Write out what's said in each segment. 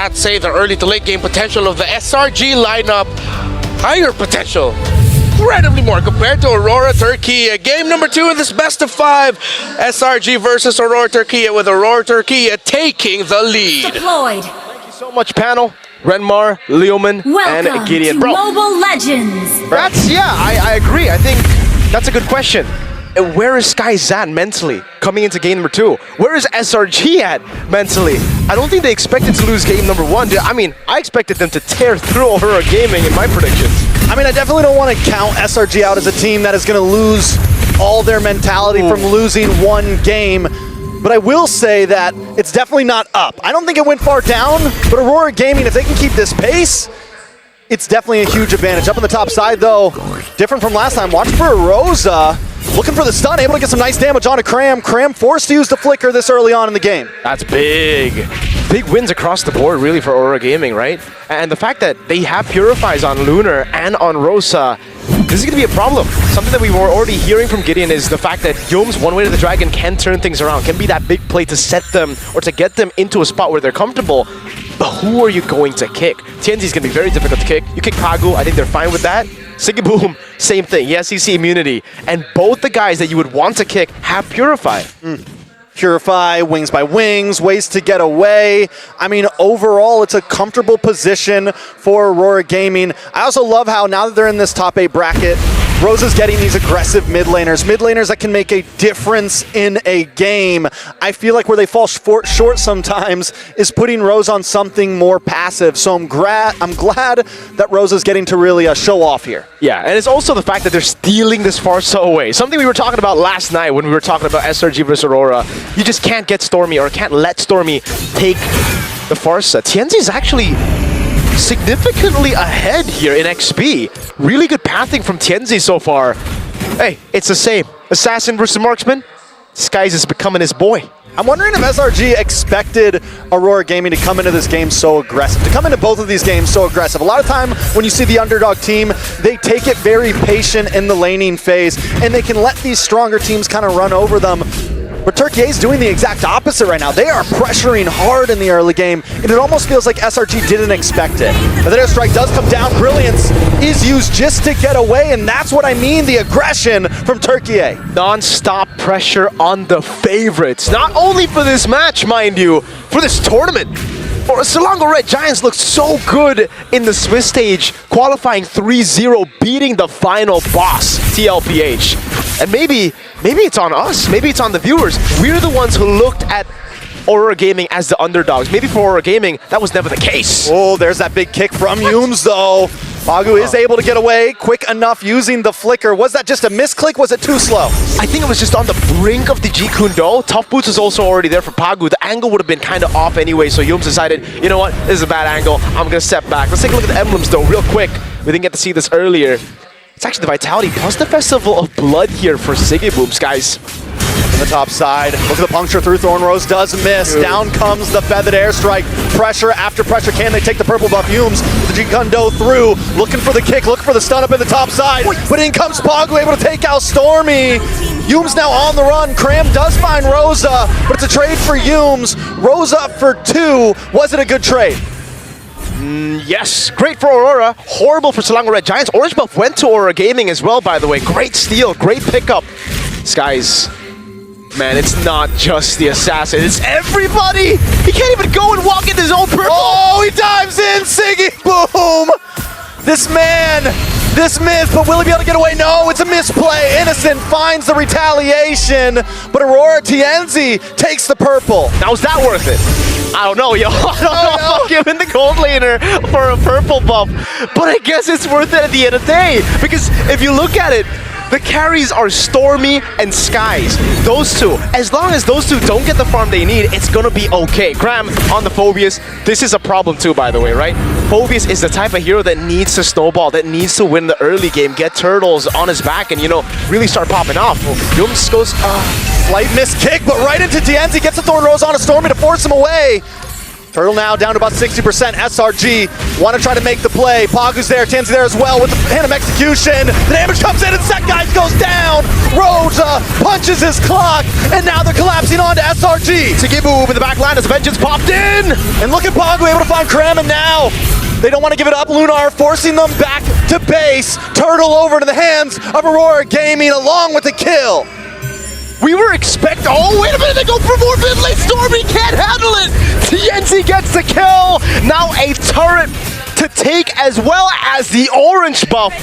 I'd say the early to late game potential of the SRG lineup, higher potential. Incredibly more compared to Aurora Turkey. Game number 2 in this best of 5. SRG versus Aurora Turkey, with Aurora Turkey taking the lead. Deployed. Thank you so much, panel. Renmar, Leoman, Welcome and Gideon. to Mobile Legends. I agree. I think that's a good question. Where is Sky's at mentally coming into game number 2? Where is SRG at mentally? I don't think they expected to lose game number 1. I mean, I expected them to tear through Aurora Gaming in my predictions. I mean, I definitely don't want to count SRG out as a team that is going to lose all their mentality from losing one game. But I will say that it's definitely not up. I don't think it went far down, but Aurora Gaming, if they can keep this pace, it's definitely a huge advantage. Up on the top side, though, different from last time. Watch for Rosa. Looking for the stun, able to get some nice damage onto Cram. Cram forced to use the flicker this early on in the game. That's big. Big wins across the board, really, for Aurora Gaming, right? And the fact that they have Purifies on Lunar and on Rosa, this is going to be a problem. Something that we were already hearing from Gideon is the fact that Youm's One Way to the Dragon can turn things around, can be that big play to set them or to get them into a spot where they're comfortable. But who are you going to kick? Tianzi is going to be very difficult to kick. You kick Pagu, I think they're fine with that. Sigiboom, same thing. Yes, CC immunity. And both the guys that you would want to kick have Purify. Purify, wings by wings, ways to get away. I mean, overall, it's a comfortable position for Aurora Gaming. I also love how now that they're in this top 8 bracket, Rosa's getting these aggressive mid laners that can make a difference in a game. I feel like where they fall short sometimes is putting Rosa on something more passive. So I'm glad that Rosa's getting to really show off here. Yeah, and it's also the fact that they're stealing this Farsa away. Something we were talking about last night when we were talking about SRG versus Aurora. You just can't get Stormy or can't let Stormy take the Farsa. Tianzi is actually significantly ahead here in XP. Really good pathing from Tianzi so far. Hey, it's the same. Assassin versus Marksman. Skies is becoming his boy. I'm wondering if SRG expected Aurora Gaming to come into this game so aggressive, to come into both of these games so aggressive. A lot of time when you see the underdog team, they take it very patient in the laning phase, and they can let these stronger teams kind of run over them. But Turkey is doing the exact opposite right now. They are pressuring hard in the early game, and it almost feels like SRG didn't expect it. But the airstrike does come down. Brilliance is used just to get away, and that's what I mean, the aggression from Turkey. Non-stop pressure on the favorites. Not only for this match, mind you, for this tournament. Or Selangor Red Giants looked so good in the Swiss stage, qualifying 3-0, beating the final boss, TLPH. And maybe it's on us, maybe it's on the viewers. We're the ones who looked at Aurora Gaming as the underdogs. Maybe for Aurora Gaming, that was never the case. Oh, there's that big kick from Youm's though. Pagu is able to get away quick enough using the flicker. Was that just a misclick? Was it too slow? I think it was just on the brink of the G Kundo. Tough Boots was also already there for Pagu. The angle would have been kind of off anyway, so Youm's decided, you know what, this is a bad angle. I'm going to step back. Let's take a look at the emblems though, real quick. We didn't get to see this earlier. It's actually the Vitality plus the Festival of Blood here for Sigibooms, guys. On the top side, look at the puncture through. Thorn Rose does miss. Dude. Down comes the feathered airstrike. Pressure after pressure. Can they take the purple buff? Youm's with the G-Kundo through. Looking for the kick, looking for the stun up in the top side. But in comes Pagu, able to take out Stormy. Youm's now on the run. Cram does find Rosa, but it's a trade for Youm's. Rosa for 2. Was it a good trade? Yes, great for Aurora, horrible for Selangor Red Giants. Orange buff went to Aurora Gaming as well, by the way. Great steal, great pickup. Skies, man, it's not just the assassin, it's everybody! He can't even go and walk in his own purple! Oh, he dives in, Siggy, boom! This man, this miss, but will he be able to get away? No, it's a misplay. Innocent finds the retaliation, but Aurora Tianzi takes the purple. Now, is that worth it? I don't know, yo. I don't know if I'll give him the gold laner for a purple buff. But I guess it's worth it at the end of the day. Because if you look at it, the carries are Stormy and Skies. Those two. As long as those two don't get the farm they need, it's gonna be okay. Cram on the Phobius. This is a problem too, by the way, right? Phobius is the type of hero that needs to snowball, that needs to win the early game, get turtles on his back, and, you know, really start popping off. Youm's goes, slight miss kick, but right into Tianzi, gets the Thorn Rose on a Stormy to force him away. Turtle now down to about 60%. SRG want to try to make the play. Pagu's there, TNZ there as well with the Phantom Execution. The damage comes in and Set Guys goes down. Rosa punches his clock, and now they're collapsing onto SRG. Sigiboo in the back line as Vengeance popped in. And look at Pagu able to find Kram, and now they don't want to give it up. Lunar forcing them back to base. Turtle over to the hands of Aurora Gaming along with the kill. We were expecting. Oh, wait a minute! They go for more mid lane. Stormy can't handle it. TNZ gets the kill. Now a turret to take as well as the orange buff.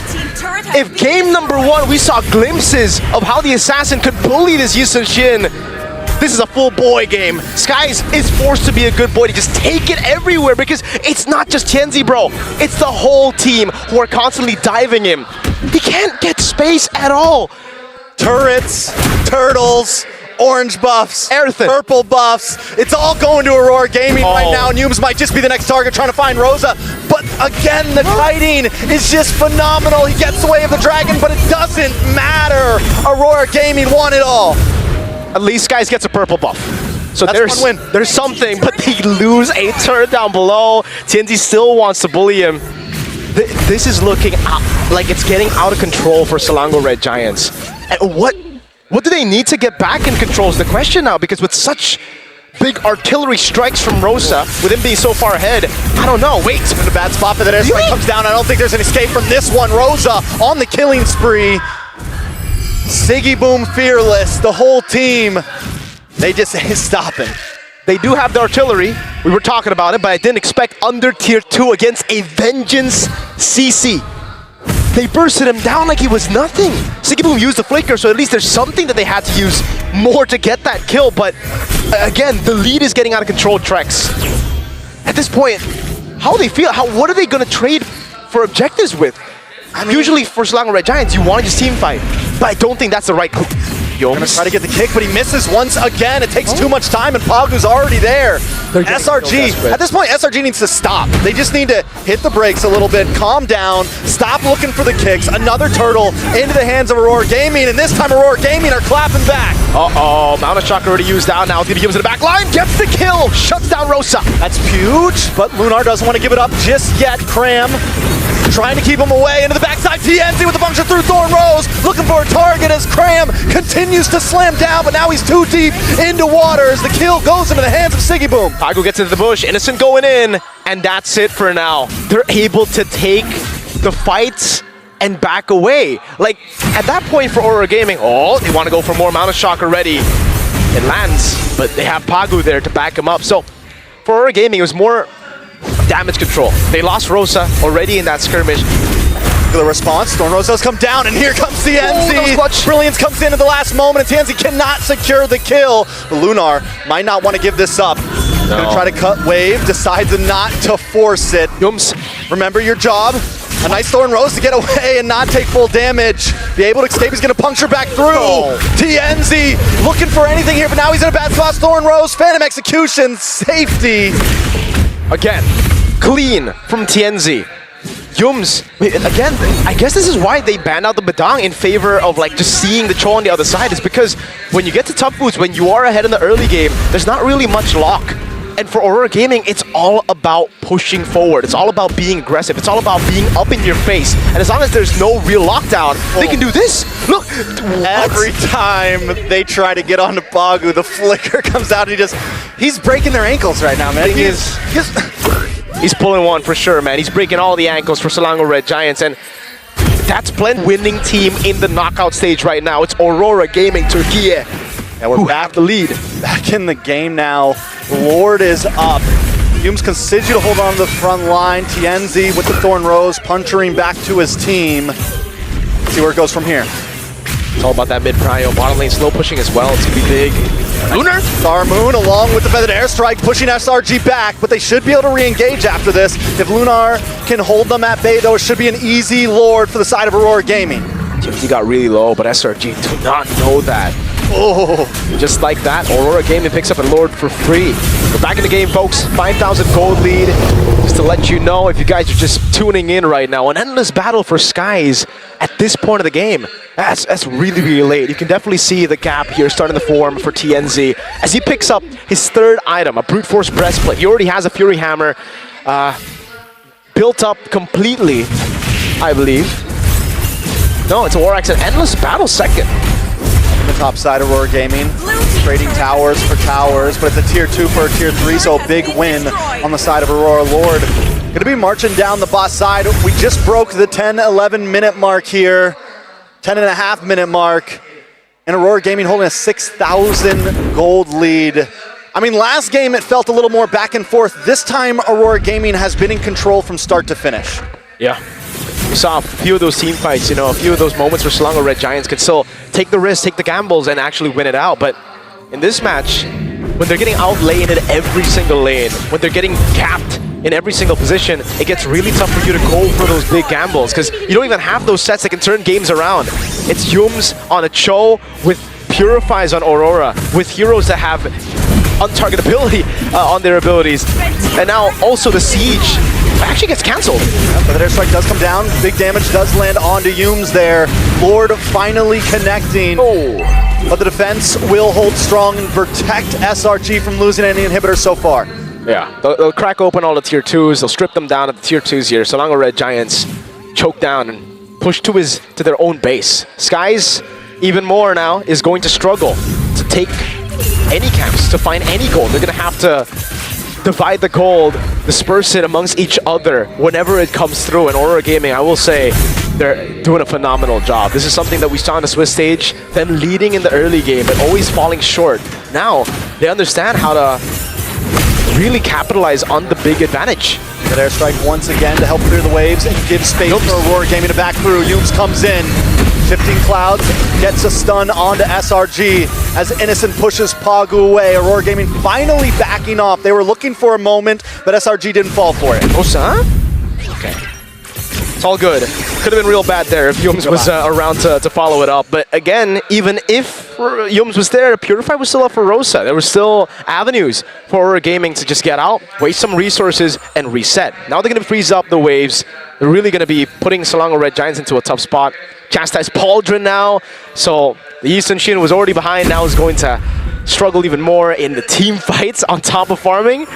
If game number 1 we saw glimpses of how the assassin could bully this Yisun Shin, this is a full boy game. Skies is forced to be a good boy to just take it everywhere because it's not just Tienzi, bro. It's the whole team who are constantly diving him. He can't get space at all. Turrets, turtles, orange buffs, Everything. purple buffs. It's all going to Aurora Gaming right now. Newms might just be the next target trying to find Rosa. But again, the kiting is just phenomenal. He gets away with the dragon, but it doesn't matter. Aurora Gaming won it all. At least Skies gets a purple buff. So That's one win. There's something, but they lose a turret down below. TNT still wants to bully him. This is looking like it's getting out of control for Selangor Red Giants. And what do they need to get back in control is the question now, because with such big artillery strikes from Rosa, with him being so far ahead, I don't know. Wait. In a bad spot, but the airstrike comes down. I don't think there's an escape from this one. Rosa on the killing spree. Siggy Boom fearless. The whole team, they just say stop him. They do have the artillery. We were talking about it, but I didn't expect under tier 2 against a Vengeance CC. They bursted him down like he was nothing. Siggy Boom used the flicker, so at least there's something that they had to use more to get that kill. But again, the lead is getting out of control, Trex. At this point, how do they feel? What are they going to trade for objectives with? Usually for Selangor Red Giants, you want to just team fight. But I don't think that's the right move. Gonna try to get the kick, but he misses once again. It takes too much time, and Pagu's already there. SRG, at this point, SRG needs to stop. They just need to hit the brakes a little bit, calm down, stop looking for the kicks. Another turtle into the hands of Aurora Gaming, and this time Aurora Gaming are clapping back. Uh-oh, Mount of Shock already used out. Now DB comes in the back line, gets the kill, shuts down Rosa. That's huge, but Lunar doesn't want to give it up just yet. Kram trying to keep him away into the backside. TNZ with the puncture through Thorn Rose, looking for a target as Kram continues to slam down, but now he's too deep into water as the kill goes into the hands of Siggy Boom. Pagu gets into the bush, Innocent going in, and that's it for now. They're able to take the fights and back away. Like, at that point for Aurora Gaming, they want to go for more Mount of Shock already. It lands, but they have Pagu there to back him up. So, for Aurora Gaming, it was more damage control. They lost Rosa already in that skirmish. The response, Thorn Rose does come down, and here comes TNZ. Brilliance comes in at the last moment, and TNZ cannot secure the kill. But Lunar might not want to give this up. Gonna try to cut wave, decides not to force it. Yums. Remember your job. A nice Thorn Rose to get away and not take full damage. Be able to escape, he's gonna puncture back through. TNZ looking for anything here, but now he's in a bad spot. Thorn Rose, Phantom Execution, safety. Again, clean from TNZ. Yums, again, I guess this is why they banned out the Badang in favor of like just seeing the Cho on the other side, is because when you get to tough boots, when you are ahead in the early game, there's not really much lock. And for Aurora Gaming, it's all about pushing forward. It's all about being aggressive. It's all about being up in your face. And as long as there's no real lockdown, they can do this. Look, every time they try to get onto Pagu, the flicker comes out and he's breaking their ankles right now, man. He's pulling one for sure, man. He's breaking all the ankles for Selangor Red Giants, and that's plenty winning team in the knockout stage right now. It's Aurora Gaming Turkey. And we're back the lead. Back in the game now. Lord is up. Yums continues to hold on to the front line. TNZ with the Thorn Rose, puncturing back to his team. Let's see where it goes from here. It's all about that mid-prio. Bottom lane slow pushing as well. It's going to be big. Lunar? Star Moon along with the Feathered Airstrike pushing SRG back, but they should be able to re-engage after this. If Lunar can hold them at bay, though, it should be an easy Lord for the side of Aurora Gaming. He got really low, but SRG do not know that. Oh, just like that, Aurora Gaming picks up a Lord for free. We're back in the game, folks. 5,000 gold lead. Just to let you know, if you guys are just tuning in right now, an endless battle for Skies at this point of the game. That's really, really late. You can definitely see the gap here starting to form for TNZ as he picks up his third item, a Brute Force Breastplate. He already has a Fury Hammer built up completely, I believe. No, it's Aurorax, an endless battle second. On the top side, Aurora Gaming, trading towers for towers, but it's a tier 2 for a tier 3, so a big win on the side of Aurora Lord. Gonna be marching down the boss side. We just broke the 10-11 minute mark here, 10.5 minute mark, and Aurora Gaming holding a 6,000 gold lead. I mean, last game it felt a little more back and forth. This time, Aurora Gaming has been in control from start to finish. Yeah. We saw a few of those team fights, a few of those moments where Selangor Red Giants could still take the risks, take the gambles, and actually win it out. But in this match, when they're getting outlaned in every single lane, when they're getting capped in every single position, it gets really tough for you to go for those big gambles because you don't even have those sets that can turn games around. It's Yums on a Cho with Purifies on Aurora, with heroes that have untargetability on their abilities. And now also the Siege actually gets cancelled. Yeah, but the airstrike does come down. Big damage does land onto Yums there. Lord finally connecting. Oh. But the defense will hold strong and protect SRG from losing any inhibitors so far. Yeah, they'll crack open all the tier 2s. They'll strip them down at the tier 2s here. Selangor Red Giants choke down and push to their own base. Skies, even more now, is going to struggle to take any camps, to find any gold. They're going to have to divide the gold, disperse it amongst each other whenever it comes through. And Aurora Gaming, I will say, they're doing a phenomenal job. This is something that we saw on the Swiss stage, them leading in the early game but always falling short. Now, they understand how to really capitalize on the big advantage. That airstrike once again to help clear the waves and give space for Aurora Gaming to back through. Yums comes in, shifting clouds, gets a stun onto SRG as Innocent pushes Pagu away. Aurora Gaming finally backing off. They were looking for a moment, but SRG didn't fall for it. Osa? Okay. It's all good. Could have been real bad there if Yums was around to follow it up. But again, even if Yums was there, Purify was still up for Rosa. There were still avenues for Aurora Gaming to just get out, waste some resources, and reset. Now they're going to freeze up the waves. They're really going to be putting Selangor Red Giants into a tough spot. Chastise Pauldron now. So the Eastern Shin was already behind, now is going to struggle even more in the team fights on top of farming.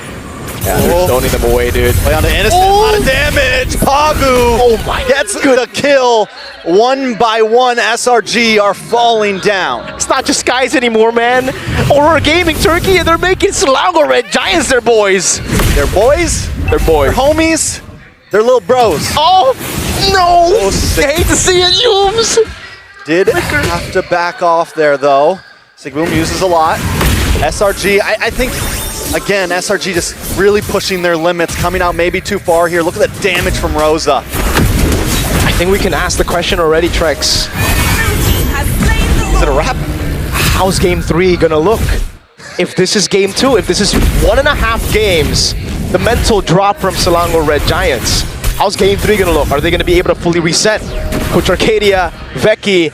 Yeah, they're stoning them away, dude. Play on the Innocent, a lot of damage. Pagu gets the kill. One by one, SRG are falling down. It's not just Skies anymore, man. Aurora Gaming Turkey, and they're making Selangor Red Giants their boys. They're boys? They're boys. They're homies? They're little bros. Oh, no! Oh, I hate to see it, Yums! Did have to back off there, though. Sigboom uses a lot. SRG, I think, again, SRG just really pushing their limits, coming out maybe too far here. Look at the damage from Rosa. I think we can ask the question already, Trex. Is it a wrap? How's game 3 gonna look? If this is game 2, if this is 1.5 games, the mental drop from Selangor Red Giants, how's game 3 gonna look? Are they gonna be able to fully reset? Coach Arcadia, Veki,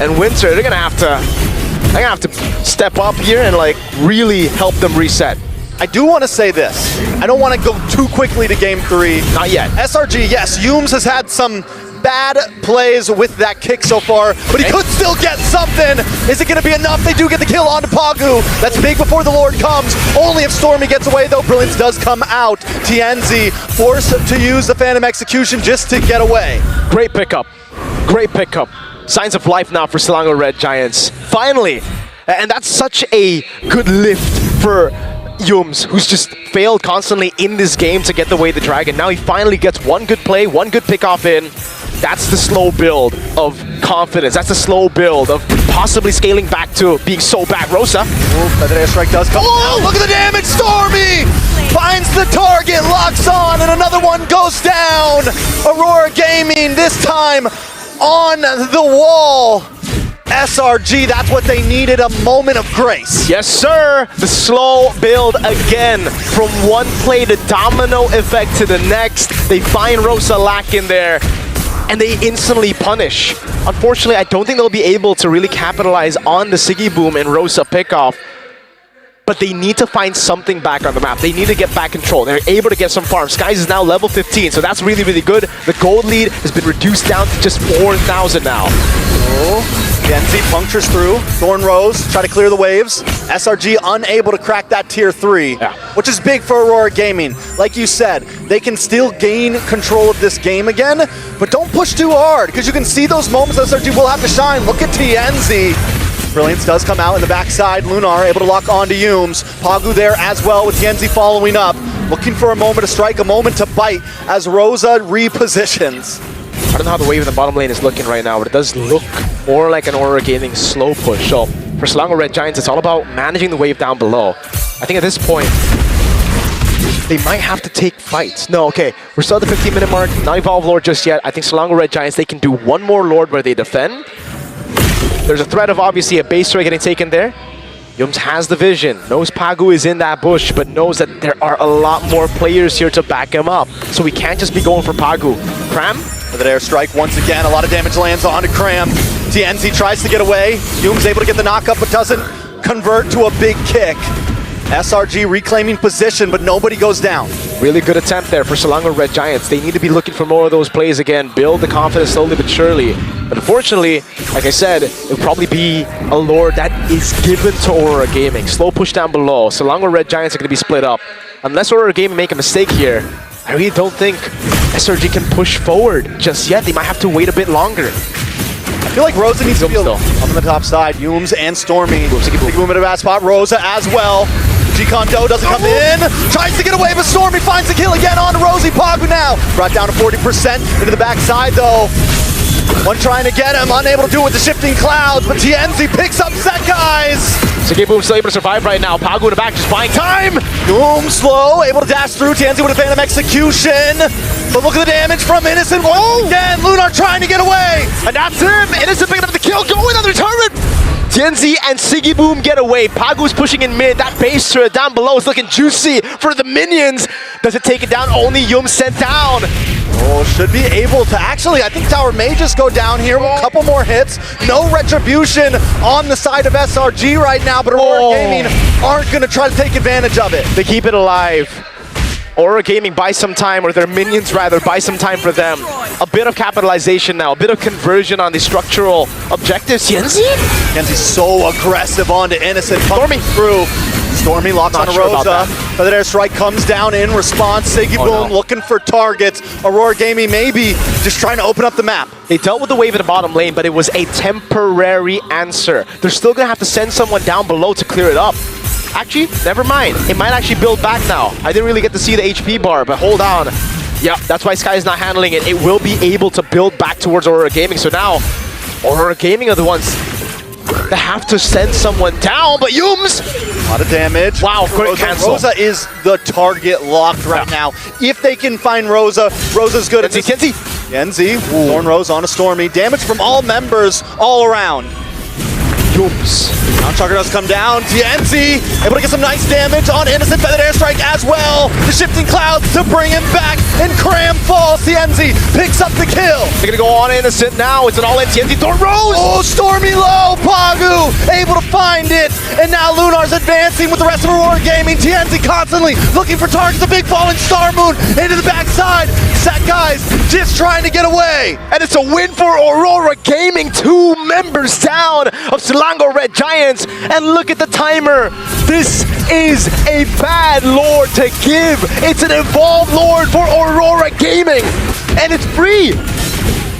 and Winter, they're gonna have to step up here and like really help them reset. I do want to say this. I don't want to go too quickly to game 3. Not yet. SRG, yes, Yums has had some bad plays with that kick so far, but he could still get something. Is it going to be enough? They do get the kill onto Pagu. That's big before the Lord comes. Only if Stormy gets away, though. Brilliance does come out. TNZ forced to use the Phantom Execution just to get away. Great pickup. Great pickup. Signs of life now for Selangor Red Giants. Finally. And that's such a good lift for Yums, who's just failed constantly in this game to get the way the dragon. Now he finally gets one good play, one good pickoff in. That's the slow build of confidence. That's the slow build of possibly scaling back to being so bad. Rosa. But the airstrike does come. Oh, look at the damage! Stormy finds the target, locks on, and another one goes down. Aurora Gaming, this time on the wall. SRG, that's what they needed, a moment of grace. Yes, sir. The slow build again. From one play, the domino effect to the next. They find Rosa Lack in there, and they instantly punish. Unfortunately, I don't think they'll be able to really capitalize on the Siggy Boom and Rosa pickoff. but they need to find something back on the map. They need to get back control. They're able to get some farms. Skies is now level 15, so that's really, really good. The gold lead has been reduced down to just 4,000 now. Genzi punctures through. Thorn Rose try to clear the waves. SRG unable to crack that tier 3, which is big for Aurora Gaming. Like you said, they can still gain control of this game again, but don't push too hard, because you can see those moments SRG will have to shine. Look at TNZ. Brilliance does come out in the backside. Lunar able to lock onto Yumes. Pagu there as well with TNZ following up. Looking for a moment to strike, a moment to bite as Rosa repositions. I don't know how the wave in the bottom lane is looking right now, but it does look more like an Aurora Gaming slow push. So for Selangor Red Giants, it's all about managing the wave down below. I think at this point, they might have to take fights. No, okay, we're still at the 15-minute mark. Not Evolve Lord just yet. I think Selangor Red Giants, they can do one more Lord where they defend. There's a threat of obviously a base turret getting taken there. Yums has the vision, knows Pagu is in that bush, but knows that there are a lot more players here to back him up. So we can't just be going for Pagu. Cram? With an airstrike once again, a lot of damage lands onto Cram. TNZ tries to get away. Yums able to get the knockup, but doesn't convert to a big kick. SRG reclaiming position, but nobody goes down. Really good attempt there for Selangor Red Giants. They need to be looking for more of those plays again, build the confidence slowly but surely. But unfortunately, like I said, it'll probably be a lord that is given to Aurora Gaming. Slow push down below. Selangor Red Giants are going to be split up. Unless Aurora Gaming make a mistake here, I really don't think SRG can push forward just yet. They might have to wait a bit longer. I feel like Rosa needs to be up on the top side. Yumes and Stormy. Big movement of that spot. Rosa as well. G-Kondo doesn't come in. Tries to get away, but Stormy finds the kill again on Rosie. Pagu now brought down to 40% into the backside though. One trying to get him, unable to do it with the shifting clouds, but TNZ picks up Sekai's. Siggyboom still able to survive right now. Pagu in the back just buying time. Doom slow, able to dash through. TNZ with a Phantom Execution. But look at the damage from Innocent once again. Lunar trying to get away. And that's him. Innocent picking up the kill, going on the turret. TNZ and Siggyboom get away. Pagu's pushing in mid. That base turret down below is looking juicy for the minions. Does it take it down? Only Yum sent down. Oh, should be able to. Actually, I think Tower may just go down here. A couple more hits. No retribution on the side of SRG right now, but Aurora Gaming aren't going to try to take advantage of it. They keep it alive. Aurora Gaming buy some time, or their minions rather, buy some time for them. A bit of capitalization now, a bit of conversion on the structural objectives. Yenzi's so aggressive onto Innocent, Stormy through. Stormy locks on Rosa. But the airstrike comes down in response. Siggyboom looking for targets. Aurora Gaming maybe just trying to open up the map. They dealt with the wave in the bottom lane, but it was a temporary answer. They're still gonna have to send someone down below to clear it up. Actually, never mind. It might actually build back now. I didn't really get to see the HP bar, but hold on. Yeah, that's why Sky is not handling it. It will be able to build back towards Aurora Gaming. So now, Aurora Gaming are the ones that have to send someone down, but Yums! A lot of damage. Wow, great cancel. Rosa is the target locked right now. If they can find Rosa, Rosa's good. Yenzi, Thorn Rose on a Stormy. Damage from all members all around. Yums. Now Chugger does come down. TNZ able to get some nice damage on Innocent. Feathered airstrike as well. The shifting clouds to bring him back. And Cram falls. TNZ picks up the kill. They're gonna go on Innocent now. It's an all-in TNZ. Thorn Rose! Oh, Stormy low. Pagu able to find it. And now Lunar's advancing with the rest of Aurora Gaming. TNZ constantly looking for targets. A big falling Star Moon into the backside. Sekai's just trying to get away. And it's a win for Aurora Gaming. 2 members down of Selangor Red Giants. And look at the timer. This is a bad lord to give. It's an evolved lord for Aurora Gaming. And it's free.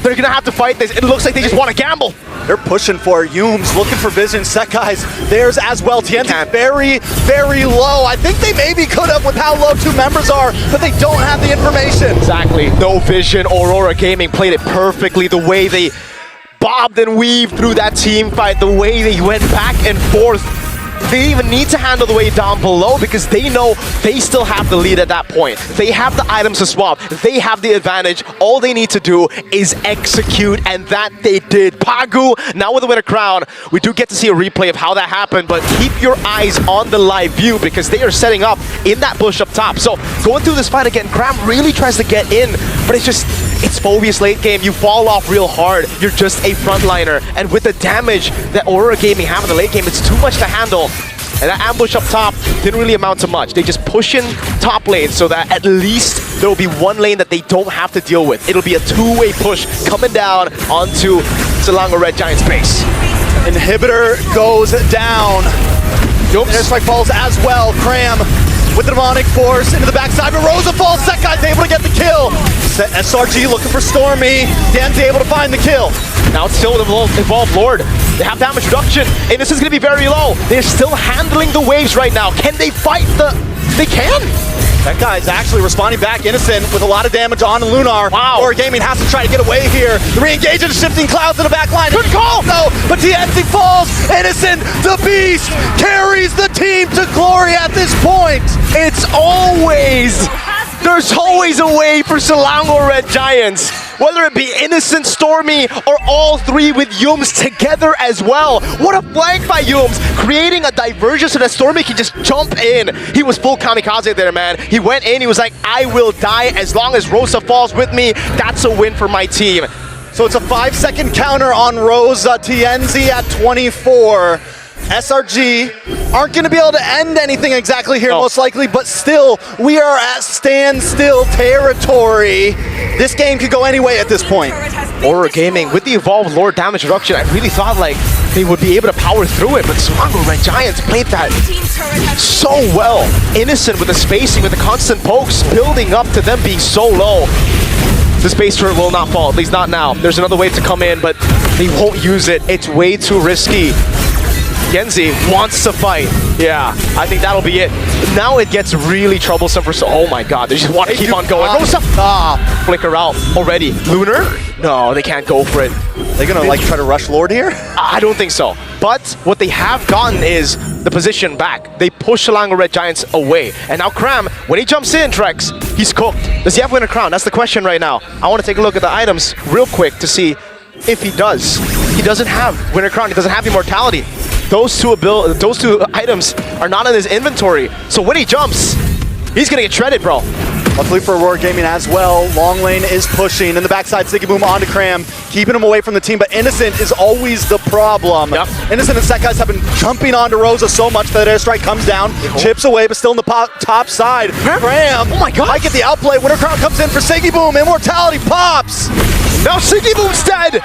They're going to have to fight this. It looks like they just want to gamble. They're pushing for Yumes, looking for vision. Sekai's theirs as well. TNZ very, very low. I think they maybe could have with how low 2 members are, but they don't have the information. Exactly. No vision. Aurora Gaming played it perfectly. The way they bobbed and weaved through that team fight, the way they went back and forth. They even need to handle the wave down below because they know they still have the lead at that point. They have the items to swap. They have the advantage. All they need to do is execute, and that they did. Pagu, now with the winner crown. We do get to see a replay of how that happened, but keep your eyes on the live view because they are setting up in that bush up top. So going through this fight again, Cram really tries to get in, but it's Phobia's late game. You fall off real hard. You're just a frontliner. And with the damage that Aurora Gaming have in the late game, it's too much to handle. And that ambush up top didn't really amount to much. They just push in top lane so that at least there will be one lane that they don't have to deal with. It'll be a two-way push coming down onto Selangor Red Giant's base. Inhibitor goes down. Airstrike falls as well. Cram with the demonic force into the backside, but Rosa falls. Sekai's able to get the kill. SRG looking for Stormy. Dan's able to find the kill. Now it's still Evolved Lord. They have damage reduction, and this is going to be very low. They're still handling the waves right now. Can they fight the... They can! That guy's actually responding back. Innocent with a lot of damage on Lunar. Wow. Aurora Gaming has to try to get away here. The re-engage of the shifting clouds in the back line. Good call! No, but TNC falls. Innocent, the beast, carries the team to glory at this point. It's always... There's always a way for Selangor Red Giants. Whether it be Innocent, Stormy, or all three with Yums together as well. What a flank by Yums, creating a diversion so that Stormy can just jump in. He was full kamikaze there, man. He went in, he was like, I will die as long as Rosa falls with me. That's a win for my team. So it's a 5-second counter on Rosa. TNZ at 24. SRG aren't going to be able to end anything exactly here, most likely, but still, we are at standstill territory. This game could go any way at this point. Aurora Gaming, with the Evolved Lord damage reduction, I really thought like they would be able to power through it, but Selangor Red Giants played that so well. Innocent with the spacing, with the constant pokes, building up to them being so low. The space turret will not fall, at least not now. There's another wave to come in, but they won't use it. It's way too risky. Genzi wants to fight. Yeah, I think that'll be it. Now it gets really troublesome for... Oh my god, they just want to keep on going. Rosa! Flicker out already. Lunar? No, they can't go for it. They're gonna like try to rush Lord here? I don't think so. But what they have gotten is the position back. They push Selangor Red Giants away. And now Cram, when he jumps in, Trex, he's cooked. Does he have Winter Crown? That's the question right now. I want to take a look at the items real quick to see if he does. He doesn't have Winter Crown. He doesn't have Immortality. Those two items are not in his inventory. So when he jumps, he's gonna get shredded, bro. Luckily for Aurora Gaming as well, Long Lane is pushing. In the backside, Sticky Boom onto Cram, keeping him away from the team, but Innocent is always the problem. Yep. Innocent and Sekai's have been jumping onto Rosa so much that Airstrike comes down, chips away, but still in the top side. Cram, oh my god, might get the outplay. Winter Crown comes in for Siggy Boom, Immortality pops! Now Siggy Boom's dead!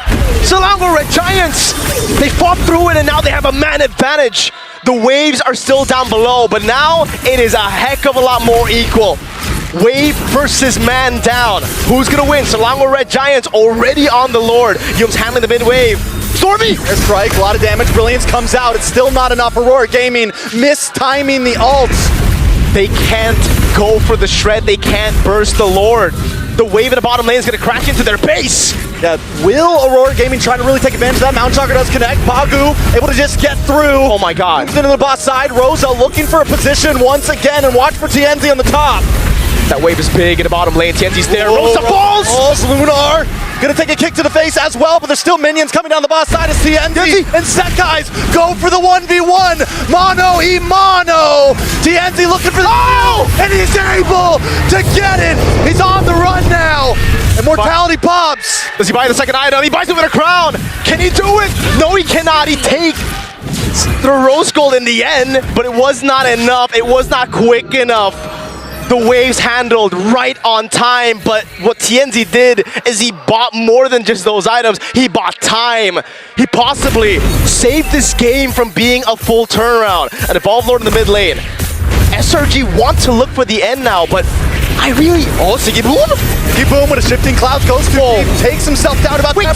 Selangor Red Giants! They fought through it and now they have a man advantage. The waves are still down below, but now it is a heck of a lot more equal. Wave versus man down. Who's gonna win? Selangor Red Giants already on the Lord. Yum's handling the mid-wave. Stormy! Airstrike, a lot of damage. Brilliance comes out. It's still not enough. Aurora Gaming mistiming the ults. They can't go for the shred. They can't burst the Lord. The wave in the bottom lane is gonna crash into their base. Yeah, will Aurora Gaming try to really take advantage of that? Mount Chakra does connect. Pagu able to just get through. Oh my god. Moves into the bot side. Rosa looking for a position once again, and watch for TNZ on the top. That wave is big in the bottom lane. TNZ's there. Whoa, Rosa falls! Lunar gonna take a kick to the face as well, but there's still minions coming down the bot side as TNZ and Sekai's go for the 1v1. Mono e mono. TNZ looking for the... Oh! And he's able to get it. He's on the run now. Immortality pops. Does he buy the second item? He buys it with a crown. Can he do it? No, he cannot. He takes the rose gold in the end, but it was not enough. It was not quick enough. The waves handled right on time, but what TNZ did is he bought more than just those items. He bought time. He possibly saved this game from being a full turnaround. An Evolved Lord in the mid lane. SRG want to look for the end now, but I really... Oh, Siggy Boom? Siggy Boom with a shifting clouds goes too deep, takes himself down about 10%,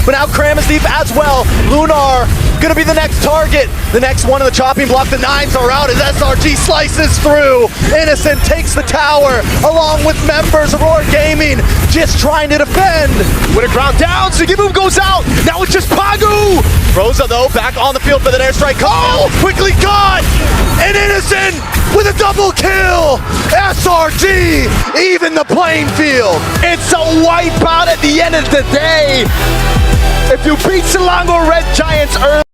but now Cram is deep as well. Lunar gonna be the next target. The next one in the chopping block. The nines are out as SRG slices through. Innocent takes the tower along with members of Aurora Gaming, just trying to defend. Winter Crown down, Siggy Boom goes out. Now it's just Pagu. Rosa though back on the field for the airstrike. Oh, quickly gone. And Innocent with a double kill. SRG even the playing field. It's a wipeout at the end of the day. If you beat Selangor Red Giants early.